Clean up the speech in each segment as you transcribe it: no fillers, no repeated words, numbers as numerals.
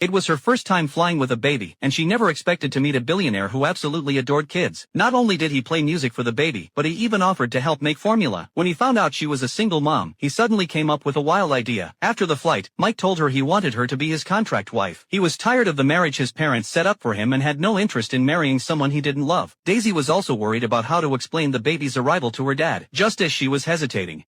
It was her first time flying with a baby, and she never expected to meet a billionaire who absolutely adored kids. Not only did he play music for the baby, but he even offered to help make formula. When he found out she was a single mom, he suddenly came up with a wild idea. After the flight, Mike told her he wanted her to be his contract wife. He was tired of the marriage his parents set up for him and had no interest in marrying someone he didn't love. Daisy was also worried about how to explain the baby's arrival to her dad, just as she was hesitating.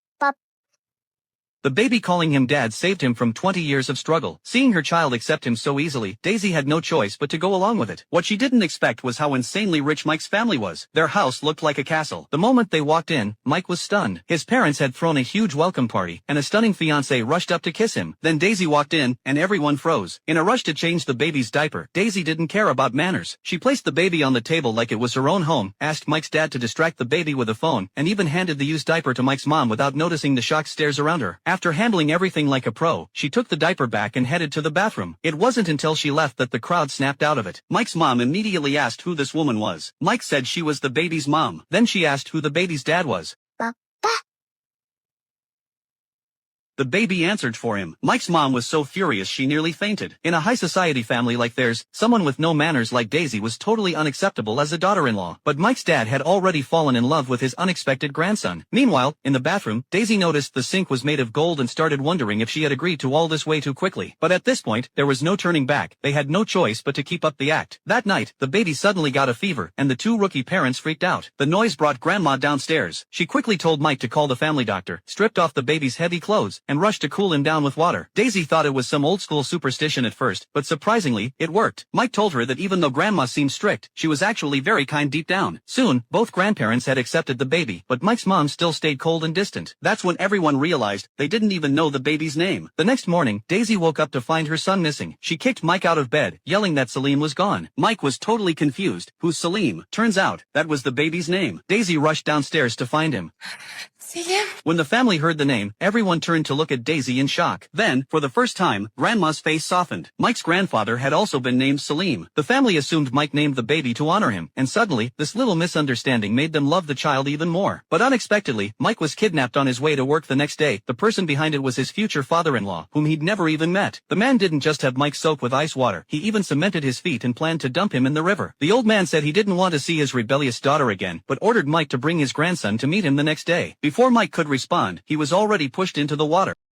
The baby calling him dad saved him from 20 years of struggle. Seeing her child accept him so easily, Daisy had no choice but to go along with it. What she didn't expect was how insanely rich Mike's family was. Their house looked like a castle. The moment they walked in, Mike was stunned. His parents had thrown a huge welcome party, and a stunning fiancée rushed up to kiss him. Then Daisy walked in, and everyone froze. In a rush to change the baby's diaper, Daisy didn't care about manners. She placed the baby on the table like it was her own home, asked Mike's dad to distract the baby with a phone, and even handed the used diaper to Mike's mom without noticing the shocked stares around her. After handling everything like a pro, she took the diaper back and headed to the bathroom. It wasn't until she left that the crowd snapped out of it. Mike's mom immediately asked who this woman was. Mike said she was the baby's mom. Then she asked who the baby's dad was. The baby answered for him. Mike's mom was so furious she nearly fainted. In a high society family like theirs, someone with no manners like Daisy was totally unacceptable as a daughter-in-law. But Mike's dad had already fallen in love with his unexpected grandson. Meanwhile, in the bathroom, Daisy noticed the sink was made of gold and started wondering if she had agreed to all this way too quickly. But at this point, there was no turning back. They had no choice but to keep up the act. That night, the baby suddenly got a fever, and the two rookie parents freaked out. The noise brought Grandma downstairs. She quickly told Mike to call the family doctor, stripped off the baby's heavy clothes, and rushed to cool him down with water. Daisy thought it was some old-school superstition at first, but surprisingly, it worked. Mike told her that even though Grandma seemed strict, she was actually very kind deep down. Soon, both grandparents had accepted the baby, but Mike's mom still stayed cold and distant. That's when everyone realized they didn't even know the baby's name. The next morning, Daisy woke up to find her son missing. She kicked Mike out of bed, yelling that Salim was gone. Mike was totally confused. Who's Salim? Turns out, that was the baby's name. Daisy rushed downstairs to find him. When the family heard the name, everyone turned to look at Daisy in shock. Then, for the first time, Grandma's face softened. Mike's grandfather had also been named Salim. The family assumed Mike named the baby to honor him, and suddenly, this little misunderstanding made them love the child even more. But unexpectedly, Mike was kidnapped on his way to work the next day. The person behind it was his future father-in-law, whom he'd never even met. The man didn't just have Mike soak with ice water, he even cemented his feet and planned to dump him in the river. The old man said he didn't want to see his rebellious daughter again, but ordered Mike to bring his grandson to meet him the next day. Before Mike could respond, he was already pushed into the water.